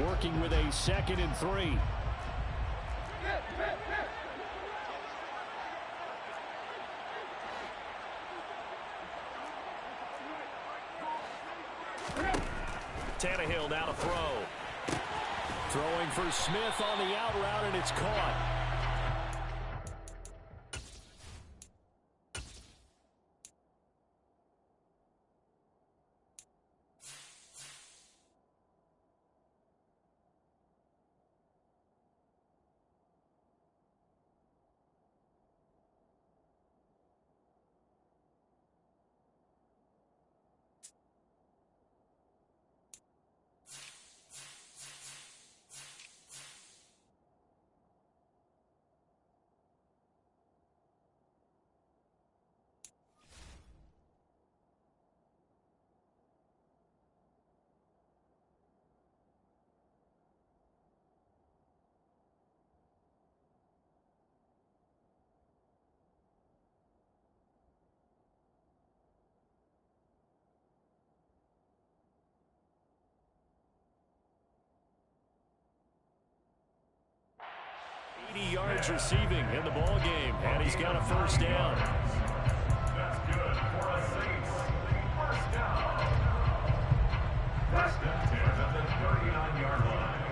Working with a 2nd and 3. Tannehill now to throw. Throwing for Smith on the out route, and it's caught. Yards receiving in the ball game, and he's got a first down. That's good for a Saints. First down. First and 10 at the 39-yard line.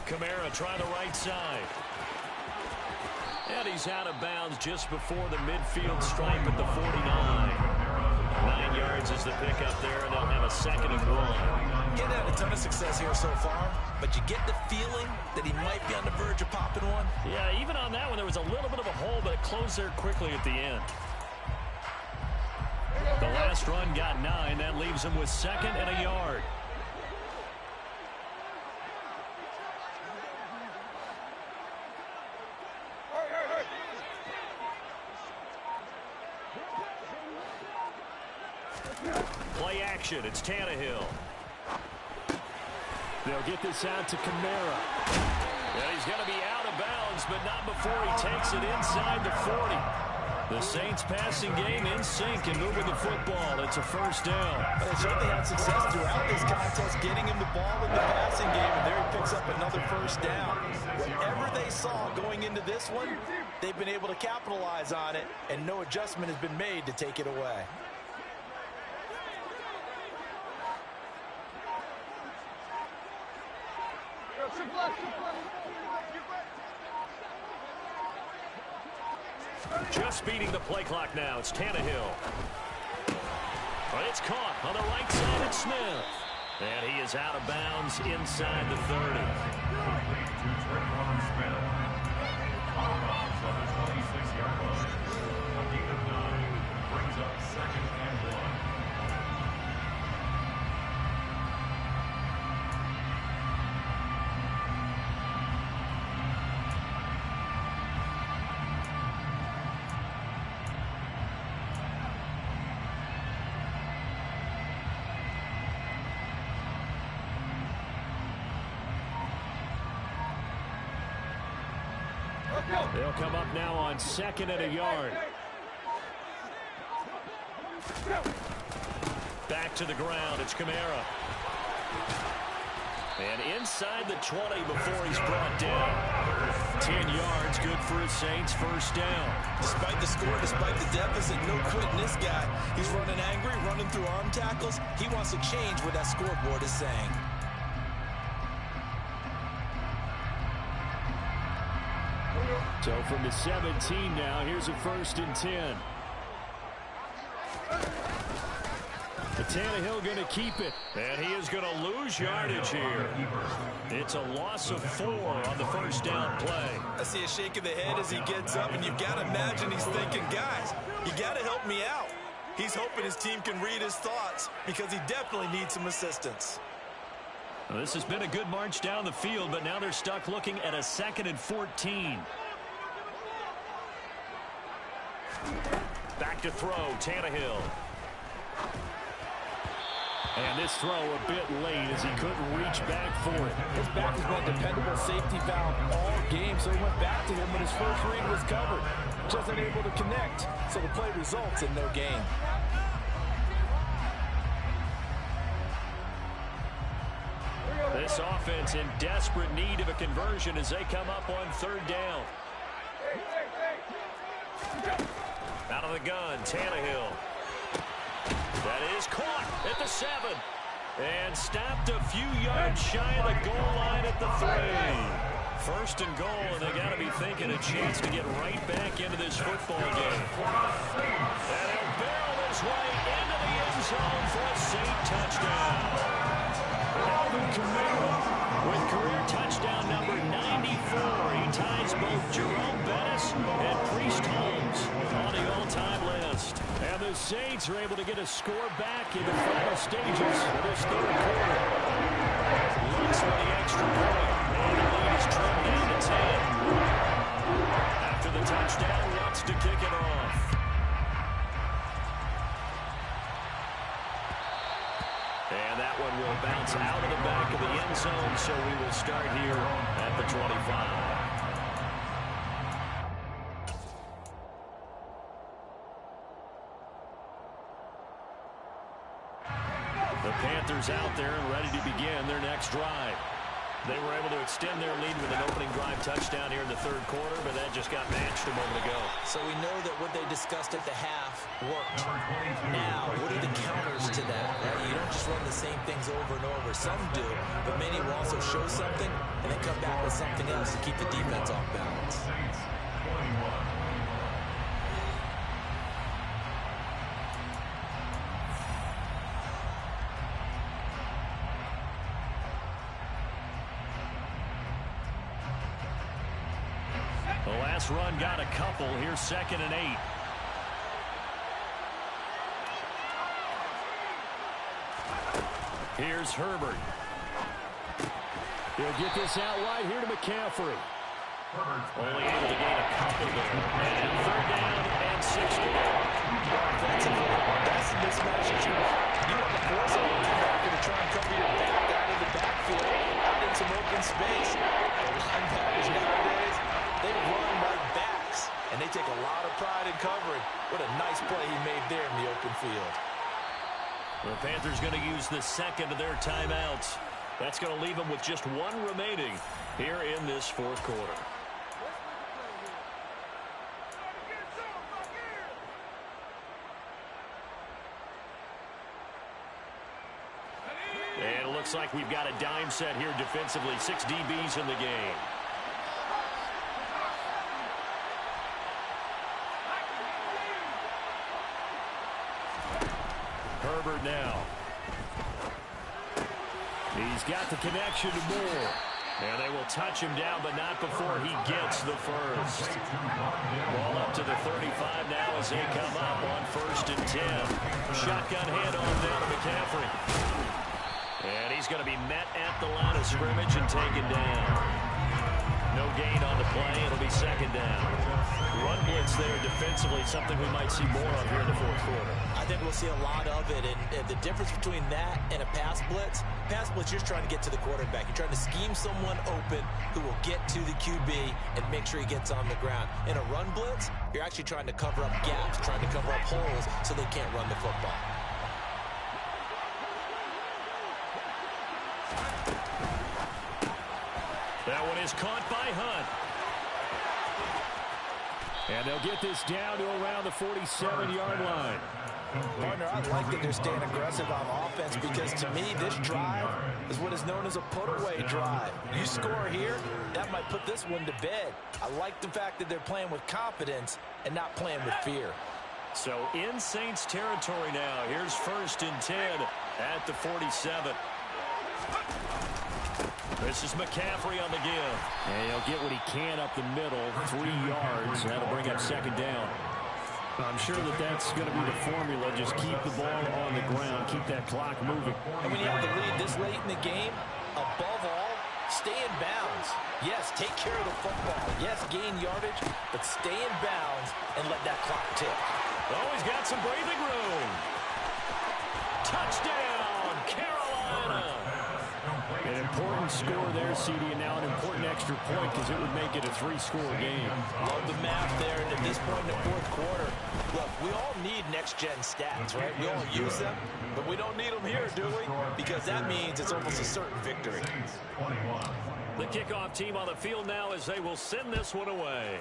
Kamara try the right side. And he's out of bounds just before the midfield stripe at the 49. 9 yards is the pickup there, and they'll have a 2nd and 1. He's had a ton of success here so far, but you get the feeling that he might be on the verge of popping one. Yeah, even on that one, there was a little bit of a hole, but it closed there quickly at the end. The last run got 9. That leaves him with 2nd and a yard. Play action. It's Tannehill. They'll get this out to Kamara. And he's going to be out of bounds, but not before he takes it inside the 40. The Saints passing game in sync and moving the football. It's a first down. They certainly had success throughout this contest, getting him the ball in the passing game, and there he picks up another first down. Whatever they saw going into this one, they've been able to capitalize on it, and no adjustment has been made to take it away. Just beating the play clock now. It's Tannehill. But it's caught on the right side of Smith. And he is out of bounds inside the 30. On the 26-yard line. A gain of 9 brings up 2nd and 1. They'll come up now on 2nd and a yard. Back to the ground. It's Kamara. And inside the 20 before he's brought down. 10 yards, good for his Saints. First down. Despite the score, despite the deficit, no quitting this guy. He's running angry, running through arm tackles. He wants to change what that scoreboard is saying. So from the 17 now, here's a 1st and 10. The Tannehill going to keep it. And he is going to lose yardage here. It's a loss of 4 on the first down play. I see a shake of the head as he gets up, and you've got to imagine he's thinking, guys, you got to help me out. He's hoping his team can read his thoughts because he definitely needs some assistance. Well, this has been a good march down the field, but now they're stuck looking at a 2nd and 14. Back to throw, Tannehill. And this throw a bit late as he couldn't reach back for it. His back has been a dependable safety valve all game, so he went back to him when his first read was covered. Just unable to connect, so the play results in no gain. This offense in desperate need of a conversion as they come up on third down. Out of the gun, Tannehill. That is caught at the 7. And stopped a few yards shy of the goal line at the 3. First and goal, and they got to be thinking a chance to get right back into this football game. And he'll barrel his way into the end zone for a Saint touchdown. Alvin Kamara with career touchdown number 94. He ties both Jerome Bettis and Priest Holmes on the all-time list. And the Saints are able to get a score back in the final stages of this third quarter. Looks for the extra point. And the lead is trimmed down to 10. After the touchdown, wants to kick it off. And that one will bounce out of the back of the end zone, so we will start here at the 25. The Panthers out there and ready to begin their next drive. They were able to extend their lead with an opening drive touchdown here in the third quarter, but that just got matched a moment ago. So we know that what they discussed at the half worked. Now, what are the counters to that? Right? You don't just run the same things over and over. Some do, but many will also show something and then come back with something else to keep the defense off balance. The last run got a couple. Here's 2nd and 8. Here's Herbert. He'll get this out wide here to McCaffrey. Only able to gain a couple there. And 3rd down and 6 to go. That's the mismatch that you want to force a linebacker to try and cover your back out of the backfield, out in some open space. The linebackers nowadays, they run like backs, and they take a lot of pride in covering. What a nice play he made there in the open field. The Panthers going to use the second of their timeouts. That's going to leave them with just one remaining here in this fourth quarter. And it looks like we've got a dime set here defensively. 6 DBs in the game. Herbert now. He's got the connection to Moore. And they will touch him down, but not before he gets the first. Ball up to the 35 now as they come up on 1st and 10. Shotgun handoff down to McCaffrey. And he's going to be met at the line of scrimmage and taken down. No gain on the play. It'll be 2nd down. Run blitz there defensively, something we might see more of here in the fourth quarter. I think we'll see a lot of it, and the difference between that and a pass blitz, you're just trying to get to the quarterback. You're trying to scheme someone open who will get to the QB and make sure he gets on the ground. In a run blitz, you're actually trying to cover up gaps, trying to cover up holes so they can't run the football. That one is caught by Hunt. And they'll get this down to around the 47-yard line. Partner, I like that they're staying aggressive on offense because to me, this drive is what is known as a put-away drive. You score here, that might put this one to bed. I like the fact that they're playing with confidence and not playing with fear. So in Saints territory now. Here's 1st and 10 at the 47. This is McCaffrey on the give. And he'll get what he can up the middle, 3 yards. That'll bring up 2nd down. I'm sure that's going to be the formula. Just keep the ball on the ground. Keep that clock moving. And when you have the lead this late in the game, above all, stay in bounds. Yes, take care of the football. Yes, gain yardage, but stay in bounds and let that clock tick. Oh, he's got some breathing room. Touchdown, Carolina. An important score there, CD, and now an important extra point because it would make it a 3-score game. Love the math there, and at this point in the fourth quarter, look, we all need next-gen stats, right? We all use them, but we don't need them here, do we? Because because that means it's almost a certain victory. The kickoff team on the field now as they will send this one away.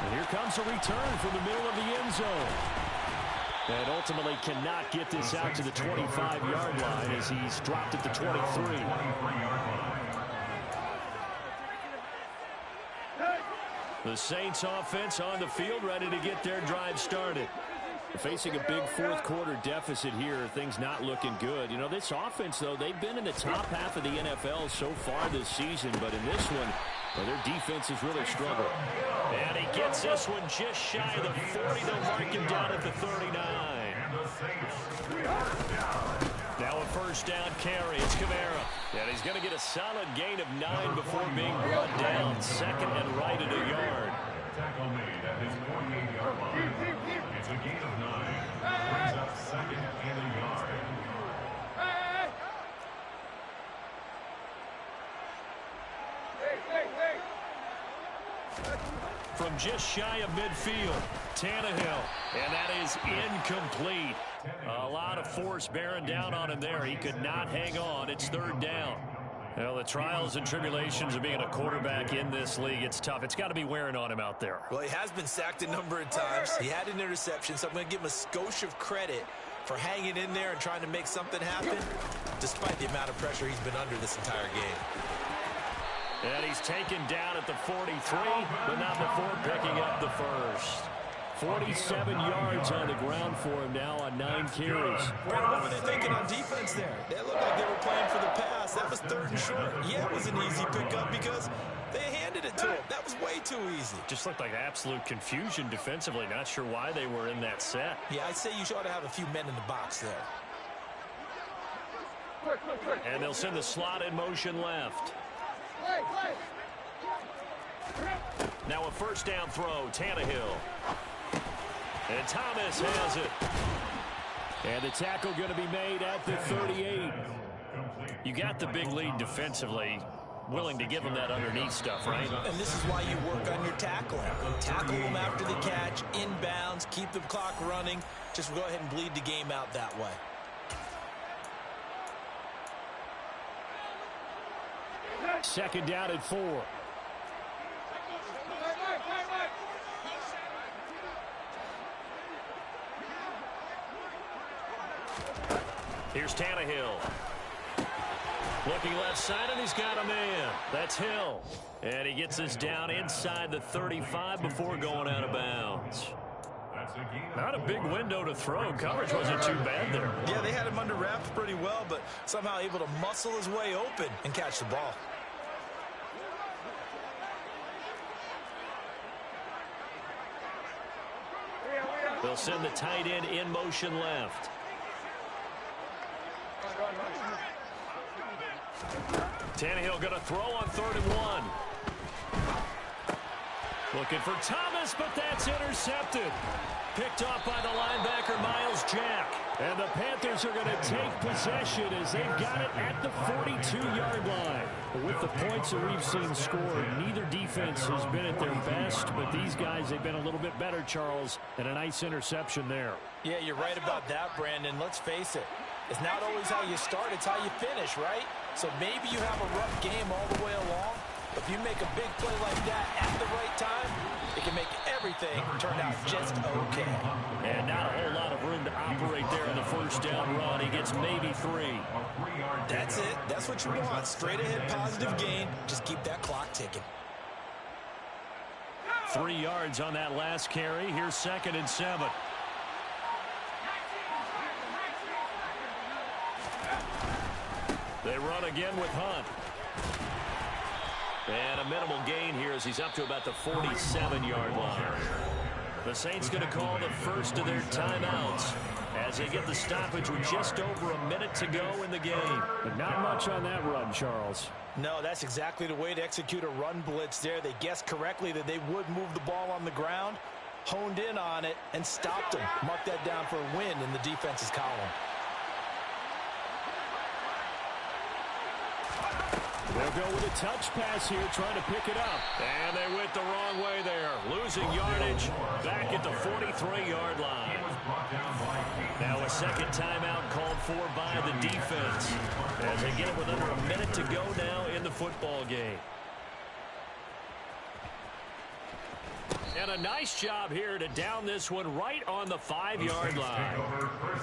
And here comes a return from the middle of the end zone. And ultimately cannot get this out to the 25-yard line as he's dropped at the 23. The Saints offense on the field ready to get their drive started. Facing a big fourth-quarter deficit here, things not looking good. You know, this offense, though, they've been in the top half of the NFL so far this season, but in this one, well, their defense has really struggled. And he gets this one just shy of the 40. They'll mark him down at the 39. Now a first down carry. It's Kamara. And he's going to get a solid gain of 9 before being brought down. Second and right at a yard. Tackle made at his 48-yard line. It's a gain of 9. Brings up second and a yard. From just shy of midfield, Tannehill, and that is incomplete. A lot of force bearing down on him there. He could not hang on. It's third down. Well, the trials and tribulations of being a quarterback in this league, it's tough. It's got to be wearing on him out there. Well, he has been sacked a number of times. He had an interception, so I'm going to give him a skosh of credit for hanging in there and trying to make something happen, despite the amount of pressure he's been under this entire game. And he's taken down at the 43, but not before picking up the first. 47 yards on the ground for him now on 9 carries. What were they thinking on defense there? They looked like they were playing for the pass. That was third and short. Yeah, it was an easy pickup because they handed it to him. That was way too easy. Just looked like absolute confusion defensively. Not sure why they were in that set. Yeah, I'd say you ought to have a few men in the box there. And they'll send the slot in motion left. Now a first down throw, Tannehill. And Thomas has it. And the tackle going to be made at the 38. You got the big lead defensively. Willing to give them that underneath stuff, right? And this is why you work on your tackling. Tackle them after the catch, inbounds, keep the clock running. Just go ahead and bleed the game out that way. Second down at 4. Here's Tannehill. Looking left side, and he's got a man. That's Hill. And he gets this down inside the 35 before going out of bounds. Not a big window to throw. Coverage wasn't too bad there. Yeah, they had him under wraps pretty well, but somehow able to muscle his way open and catch the ball. They'll send the tight end in motion left. Tannehill going to throw on 3rd and 1. Looking for Thomas, but that's intercepted. Picked off by the linebacker, Miles Jack. And the Panthers are going to take possession as they've got it at the 42-yard line. With the points that we've seen scored, neither defense has been at their best, but these guys, they've been a little bit better, Charles, and a nice interception there. Yeah, you're right about that, Brandon. Let's face it. It's not always how you start, it's how you finish, right? So maybe you have a rough game all the way along, but if you make a big play like that at the right time, it can make everything turn out just okay. And not a whole lot of room to operate there in the first down run. He gets maybe 3. That's it. That's what you want. Straight ahead positive gain. Just keep that clock ticking. 3 yards on that last carry. Here's 2nd and 7. They run again with Hunt. And a minimal gain here as he's up to about the 47-yard line. The Saints going to call the first of their timeouts as they get the stoppage with just over a minute to go in the game. But not much on that run, Charles. No, that's exactly the way to execute a run blitz there. They guessed correctly that they would move the ball on the ground, honed in on it, and stopped them. Mark that down for a win in the defense's column. They'll go with a touch pass here, trying to pick it up. And they went the wrong way there. Losing yardage back at the 43-yard line. second timeout called for by the defense as they get it with under a minute to go now in the football game. And a nice job here to down this one right on the 5-yard line.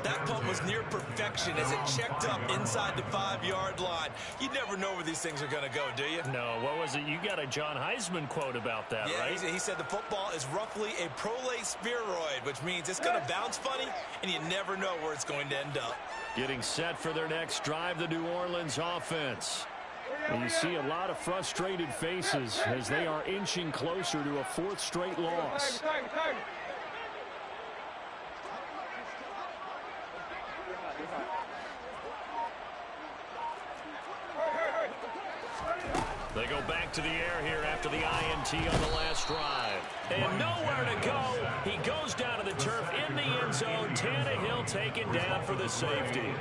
That punt was near perfection as it checked up inside the 5-yard line. You never know where these things are going to go, do you? No, what was it? You got a John Heisman quote about that, right? He said the football is roughly a prolate spheroid, which means it's going to bounce funny, and you never know where it's going to end up. Getting set for their next drive, the New Orleans offense. And you see a lot of frustrated faces as they are inching closer to a 4th straight loss. They go back to the air here after the INT on the last drive. And nowhere to go. He goes down to the turf in the end zone. Tannehill taken down for the safety.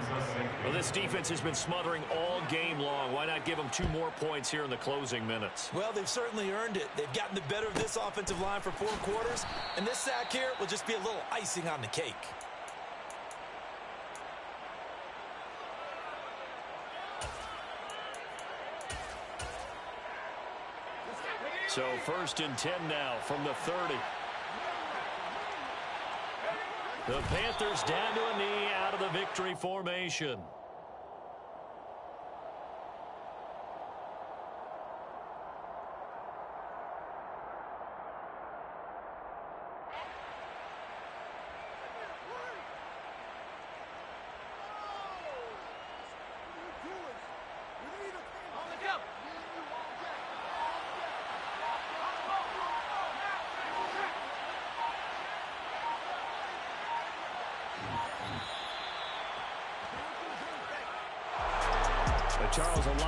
Well, this defense has been smothering all game long. Why not give them 2 more points here in the closing minutes? Well, they've certainly earned it. They've gotten the better of this offensive line for 4 quarters, and this sack here will just be a little icing on the cake. So 1st and 10 now from the 30. The Panthers down to a knee out of the victory formation. Charles, a lot